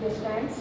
Students,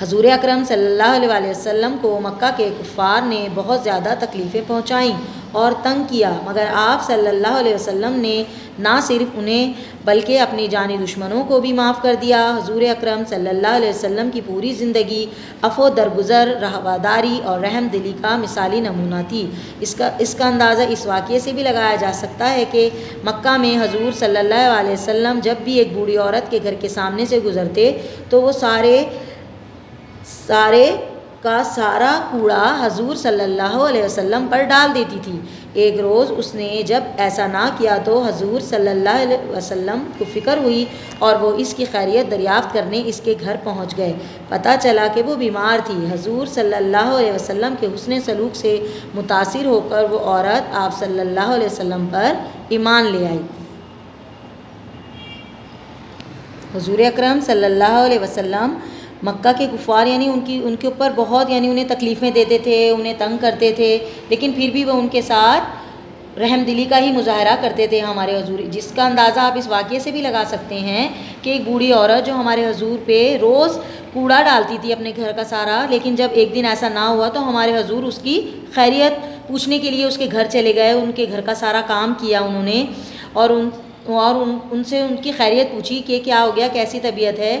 حضور اکرم صلی اللہ علیہ وسلم کو مکہ کے کفار نے بہت زیادہ تکلیفیں پہنچائیں اور تنگ کیا، مگر آپ صلی اللہ علیہ وسلم نے نہ صرف انہیں بلکہ اپنی جانی دشمنوں کو بھی معاف کر دیا۔ حضور اکرم صلی اللہ علیہ وسلم کی پوری زندگی عفو درگزر، رحمداری اور رحم دلی کا مثالی نمونہ تھی۔ اس کا اندازہ اس واقعے سے بھی لگایا جا سکتا ہے کہ مکہ میں حضور صلی اللہ علیہ وسلم جب بھی ایک بوڑھی عورت کے گھر کے سامنے سے گزرتے تو وہ سارے کا سارا کوڑا حضور صلی اللہ علیہ وسلم پر ڈال دیتی تھی۔ ایک روز اس نے جب ایسا نہ کیا تو حضور صلی اللہ علیہ وسلم کو فکر ہوئی اور وہ اس کی خیریت دریافت کرنے اس کے گھر پہنچ گئے۔ پتہ چلا کہ وہ بیمار تھی۔ حضور صلی اللہ علیہ وسلم کے حسن سلوک سے متاثر ہو کر وہ عورت آپ صلی اللہ علیہ وسلم پر ایمان لے آئی۔ حضور اکرم صلی اللہ علیہ وسلم مکہ کے کفار ان کے اوپر بہت انہیں تکلیفیں دیتے تھے، انہیں تنگ کرتے تھے، لیکن پھر بھی وہ ان کے ساتھ رحم دلی کا ہی مظاہرہ کرتے تھے ہمارے حضور، جس کا اندازہ آپ اس واقعے سے بھی لگا سکتے ہیں کہ ایک بوڑھی عورت جو ہمارے حضور پہ روز کوڑا ڈالتی تھی اپنے گھر کا سارا، لیکن جب ایک دن ایسا نہ ہوا تو ہمارے حضور اس کی خیریت پوچھنے کے لیے اس کے گھر چلے گئے، ان کے گھر کا سارا کام کیا انہوں نے، اور ان سے ان کی خیریت پوچھی کہ کیا ہو گیا، کیسی طبیعت ہے،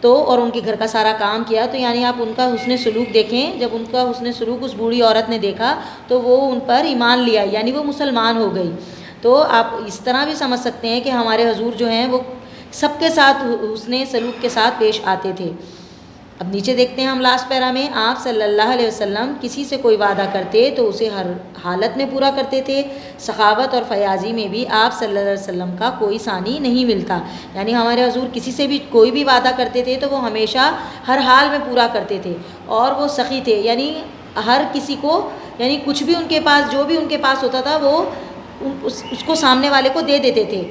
اور ان کے گھر کا سارا کام کیا۔ تو آپ ان کا حسن سلوک دیکھیں، جب ان کا حسن سلوک اس بوڑھی عورت نے دیکھا تو وہ ان پر ایمان لیا، وہ مسلمان ہو گئی۔ تو آپ اس طرح بھی سمجھ سکتے ہیں کہ ہمارے حضور جو ہیں وہ سب کے ساتھ حسن سلوک کے ساتھ پیش آتے تھے۔ اب نیچے دیکھتے ہیں ہم لاسٹ پیرا میں، آپ صلی اللہ علیہ وسلم کسی سے کوئی وعدہ کرتے تو اسے ہر حالت میں پورا کرتے تھے۔ سخاوت اور فیاضی میں بھی آپ صلی اللہ علیہ وسلم کا کوئی ثانی نہیں ملتا، ہمارے حضور کسی سے بھی کوئی بھی وعدہ کرتے تھے تو وہ ہمیشہ ہر حال میں پورا کرتے تھے، اور وہ سخی تھے، ہر کسی کو کچھ بھی ان کے پاس، جو بھی ان کے پاس ہوتا تھا وہ اس کو سامنے والے کو دے دیتے تھے،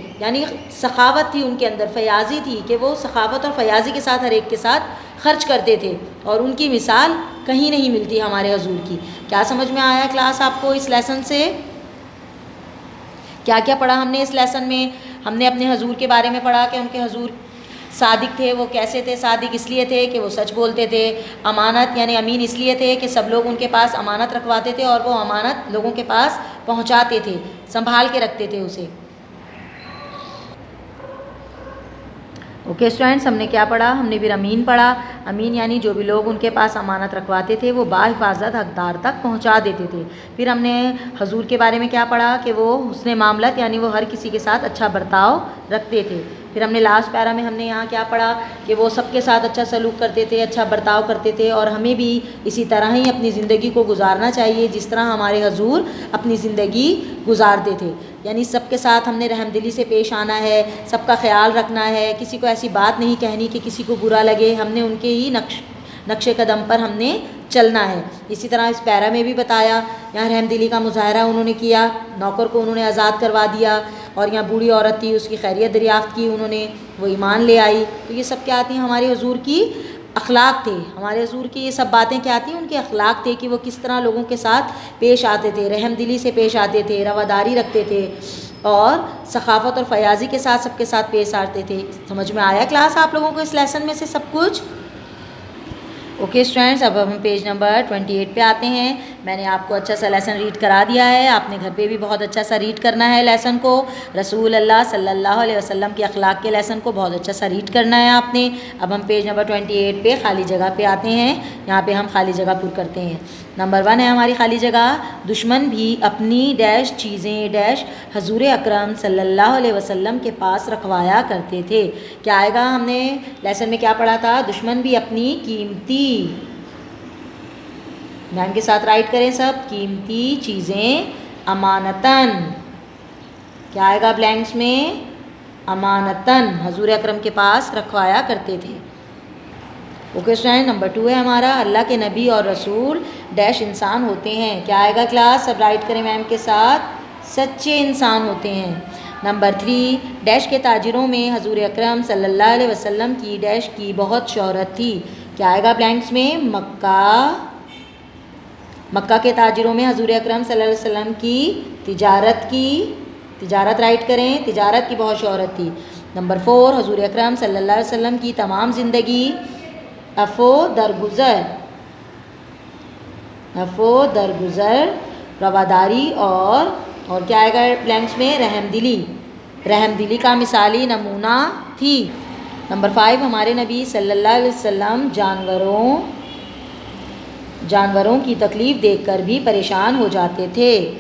سخاوت تھی ان کے اندر، فیاضی تھی کہ وہ سخاوت اور فیاضی کے ساتھ ہر ایک کے ساتھ خرچ کرتے تھے، اور ان کی مثال کہیں نہیں ملتی ہمارے حضور کی۔ کیا سمجھ میں آیا کلاس آپ کو اس لیسن سے؟ کیا کیا پڑھا ہم نے اس لیسن میں؟ ہم نے اپنے حضور کے بارے میں پڑھا کہ ان کے حضور صادق تھے۔ وہ کیسے تھے صادق؟ اس لیے تھے کہ وہ سچ بولتے تھے۔ امانت امین اس لیے تھے کہ سب لوگ ان کے پاس امانت رکھواتے تھے اور وہ امانت لوگوں کے پاس پہنچاتے تھے، سنبھال کے رکھتے تھے اسے۔ اوکے اسٹوڈینٹس، ہم نے کیا پڑھا؟ ہم نے پھر امین پڑھا۔ امین جو بھی لوگ ان کے پاس امانت رکھواتے تھے وہ باحفاظت حقدار تک پہنچا دیتے تھے۔ پھر ہم نے حضور کے بارے میں کیا پڑھا کہ وہ حسن معاملت وہ ہر کسی کے ساتھ اچھا برتاؤ رکھتے تھے۔ پھر ہم نے لاسٹ پیرا میں ہم نے یہاں کیا پڑھا کہ وہ سب کے ساتھ اچھا سلوک کرتے تھے، اچھا برتاؤ کرتے تھے، اور ہمیں بھی اسی طرح ہی اپنی زندگی کو گزارنا چاہیے جس طرح ہمارے حضور اپنی زندگی گزارتے تھے۔ سب کے ساتھ ہم نے رحم دلی سے پیش آنا ہے، سب کا خیال رکھنا ہے، کسی کو ایسی بات نہیں کہنی کہ کسی کو برا لگے، ہم نے ان کے ہی نقش قدم پر ہم نے چلنا ہے۔ اسی طرح اس پیرا میں بھی بتایا، یہاں رحم دلی کا مظاہرہ انہوں نے کیا، نوکر کو انہوں نے آزاد کروا دیا، اور یہاں بوڑھی عورت تھی اس کی خیریت دریافت کی انہوں نے، وہ ایمان لے آئی۔ تو یہ سب کیا آتی ہیں؟ ہمارے حضور کی اخلاق تھے۔ ہمارے حضور کی یہ سب باتیں کیا آتی ہیں؟ ان کے اخلاق تھے کہ وہ کس طرح لوگوں کے ساتھ پیش آتے تھے، رحم دلی سے پیش آتے تھے، رواداری رکھتے تھے، اور سخاوت اور فیاضی کے ساتھ سب کے ساتھ پیش آتے تھے۔ سمجھ میں آیا کلاس آپ لوگوں کو اس لیسن میں سے سب کچھ؟ اوکے اسٹوڈینٹس، اب ہم پیج نمبر 28 پہ آتے ہیں۔ میں نے آپ کو اچھا سا لیسن ریڈ کرا دیا ہے، آپ نے گھر پہ بھی بہت اچھا سا ریڈ کرنا ہے لیسن کو۔ رسول اللہ صلی اللہ علیہ وسلم کے اخلاق کے لیسن کو بہت اچھا سا ریڈ کرنا ہے آپ نے۔ اب ہم پیج نمبر 28 پہ خالی جگہ پہ آتے ہیں، یہاں پہ ہم خالی جگہ پر کرتے ہیں۔ نمبر 1 ہے ہماری خالی جگہ، دشمن بھی اپنی ڈیش چیزیں ڈیش حضور اکرم صلی اللہ علیہ وسلم کے پاس رکھوایا کرتے تھے۔ کیا آئے گا؟ ہم نے لیسن میں کیا پڑھا تھا؟ دشمن بھی اپنی قیمتی، میم کے ساتھ رائٹ کریں سب، قیمتی چیزیں امانتاً، کیا آئے گا بلینکس میں؟ امانتاً حضور اکرم کے پاس رکھوایا کرتے تھے۔ اوکے اسٹوڈینٹ، نمبر 2 ہے ہمارا، اللہ کے نبی اور رسول ڈیش انسان ہوتے ہیں۔ کیا آئے گا کلاس؟ سب رائٹ کریں میم کے ساتھ، سچے انسان ہوتے ہیں۔ نمبر 3، ڈیش کے تاجروں میں حضور اکرم صلی اللہ علیہ وسلم کی ڈیش کی بہت شہرت تھی۔ کیا آئے گا بلینکس میں؟ مکہ کے تاجروں میں حضور اکرم صلی اللہ علیہ وسلم کی تجارت رائٹ کریں، تجارت کی بہت شہرت تھی۔ نمبر 4، حضور اکرم صلی اللہ علیہ وسلم کی تمام زندگی عفو درگزر، رواداری اور کیا آئے گا بلینکس میں؟ رحم دلی کا مثالی نمونہ تھی۔ نمبر 5 ہمارے نبی صلی اللہ علیہ وسلم جانوروں کی تکلیف دیکھ کر بھی پریشان ہو جاتے تھے۔